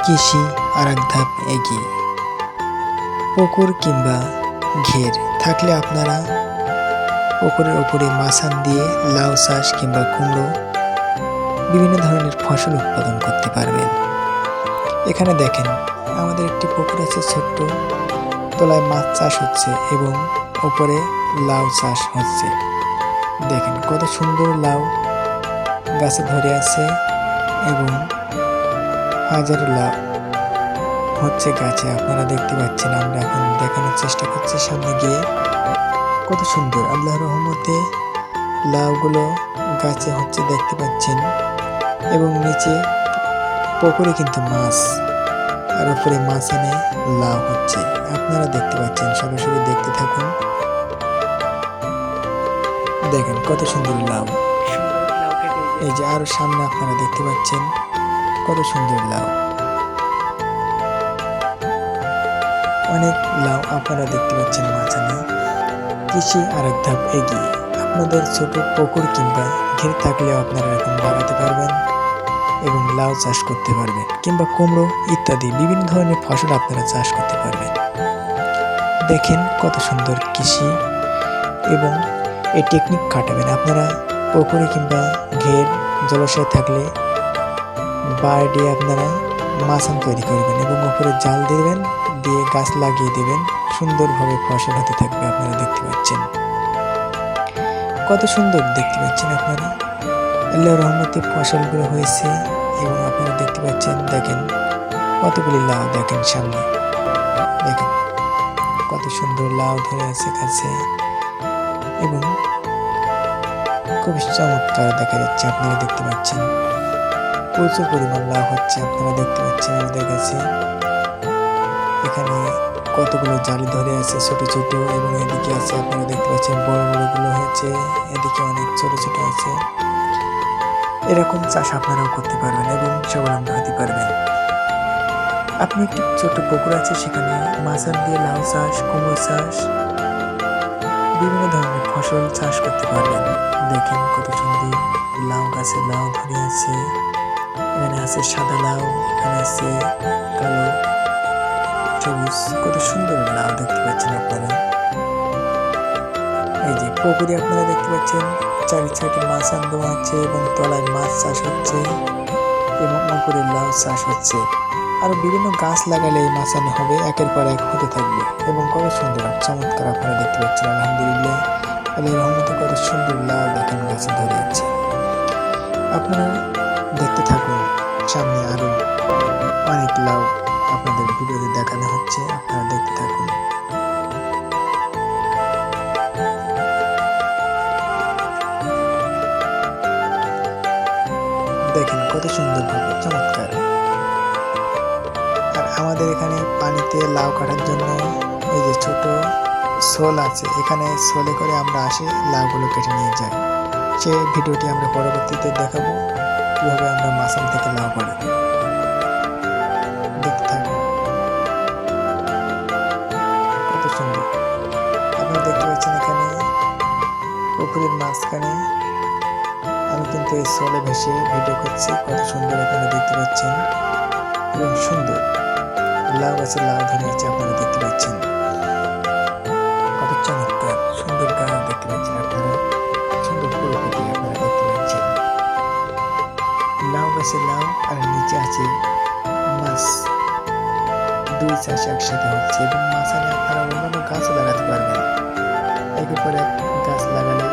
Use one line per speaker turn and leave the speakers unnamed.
কৃষি আর এক ধাপ এগিয়ে। পুকুর কিংবা ঘের থাকলে আপনারা পুকুরের উপরে মাচান দিয়ে লাউ চাষ কিংবা কুমড়ো বিভিন্ন ধরনের ফসল উৎপাদন করতে পারবেন। এখানে দেখেন আমাদের একটি পুকুর আছে, ছোট্ট তলায় মাছ চাষ হচ্ছে এবং উপরে লাউ চাষ হচ্ছে। দেখেন কত সুন্দর লাউ গাছে ধরে আছে এবং হাজারো লাউ হচ্ছে গাছে, আপনারা দেখতে পাচ্ছেন। আমরা এখন দেখানোর চেষ্টা করছি সামনে গিয়ে। কত সুন্দর আল্লাহর রহমতে লাউগুলো গাছে হচ্ছে দেখতে পাচ্ছেন, এবং নিচে পুকুরে কিন্তু মাছ আর উপরে মাচানে লাউ হচ্ছে, আপনারা দেখতে পাচ্ছেন। সরাসরি দেখতে থাকুন। দেখেন কত সুন্দর লাউ, এই যে আরো সামনে আপনারা দেখতে পাচ্ছেন কত সুন্দর লাউ, অনেক লাউ আপনারা দেখতে পাচ্ছেন মাচানে। কৃষি আরেক ধাপ এগিয়ে। আপনাদের ছোট পুকুর কিংবা ঘের থাকলেও আপনারা এরকম লাগাতে পারবেন এবং লাউ চাষ করতে পারবেন, কিংবা কুমড়ো ইত্যাদি বিভিন্ন ধরনের ফসল আপনারা চাষ করতে পারবেন। দেখেন কত সুন্দর কৃষি, এবং এই টেকনিক খাটাবেন আপনারা পুকুরে কিংবা ঘের জলাশয় থাকলে বাড়ি দিয়ে আপনারা মাচান তৈরি করবেন এবং উপরে জাল দেবেন, দিয়ে গাছ লাগিয়ে দেবেন, সুন্দরভাবে ফসল হতে থাকবে। আপনারা দেখতে পাচ্ছেন কত সুন্দর দেখতে পাচ্ছেন আপনারা। আল্লাহর রহমতে ফসলগুলো হয়েছে এবং আপনারা দেখতে পাচ্ছেন। দেখেন কতগুলি লাউ, দেখেন সামনে, দেখেন কত সুন্দর লাউ ধরে আছে গাছে, এবং খুব চমৎকার দেখা যাচ্ছে। আপনারা দেখতে পাচ্ছেন প্রচুর পরিমাণ লাউ হচ্ছে, আপনারা দেখতে পাচ্ছেন আমাদের কাছে। এখানে কতগুলো জালি ধরে আছে ছোট ছোট, এবং এদিকে আছে আপনারা দেখতে পাচ্ছেন বড় বড়গুলো হয়েছে, এদিকে অনেক ছোট ছোট আছে। এরকম চাষ আপনারাও করতে পারবেন এবং স্বাবলম্বী হতে পারবেন। আপনি একটি ছোট পুকুর আছে, সেখানে মাচান দিয়ে লাউ চাষ, কুমড়ো চাষ, বিভিন্ন ধরনের ফসল চাষ করতে পারবেন। দেখেন কত সুন্দর লাউ গাছে লাউ ধরে আছে, এখানে আছে সাদা লাউ, এখানে আছে কালো, সবুজ, কত সুন্দর লাউ দেখতে পাচ্ছেন আপনারা। এই যে পুকুরে আপনারা দেখতে পাচ্ছেন চারি সাইডে মাচান দেওয়া আছে এবং তলায় মাছ চাষ হচ্ছে এবং উপরে লাউ চাষ হচ্ছে। আরো বিভিন্ন গাছ লাগালে এই মাচানে হবে, একের পর এক হতে থাকবে এবং কত সুন্দর চমৎকার আপনারা দেখতে পাচ্ছেন। আলহামদুলিল্লাহ, আল্লাহর রহমতে কত সুন্দর লাউ দেখেন গাছে ধরে আছে। আপনারা দেখতে থাকুন, সামনে আরো অনেক লাউ আপনাদের ভিডিওতে দেখানো হচ্ছে, আপনারা দেখতে থাকুন। দেখেন কত সুন্দর ভাবে চমৎকার। আর আমাদের এখানে পানিতে লাউ কাটার জন্য এই যে ছোট শোল আছে, এখানে শোলে করে আমরা আসি লাউগুলো কেটে নিয়ে যাই। সে ভিডিওটি আমরা পরবর্তীতে দেখাবো কিভাবে আমরা মাচান থেকে লাউ পাড়ি। দেখতে থাকুন কত সুন্দর। আপনারা দেখতে পাচ্ছেন এখানে পুকুরের মাঝখানে আমি কিন্তু এই শোলে ভেসে ভিডিও করছি, কত সুন্দর আপনারা দেখতে পাচ্ছেন, এবং সুন্দর লাউ গাছে লাউ ধরে আছে, আপনারা দেখতে পাচ্ছেন কত চমৎকার সুন্দর গাছ দেখতে পাচ্ছেন আপনারা, সুন্দর প্রকৃতি আপনারা দেখতে পাচ্ছেন। লাউ গাছে লাউ আর নিচে আছে মাছ, দুই চাষ একসাথে হচ্ছে, এবং মাঝখানে আপনারা অন্যান্য গাছ লাগাতে পারবেন। একের পর এক গাছ লাগালে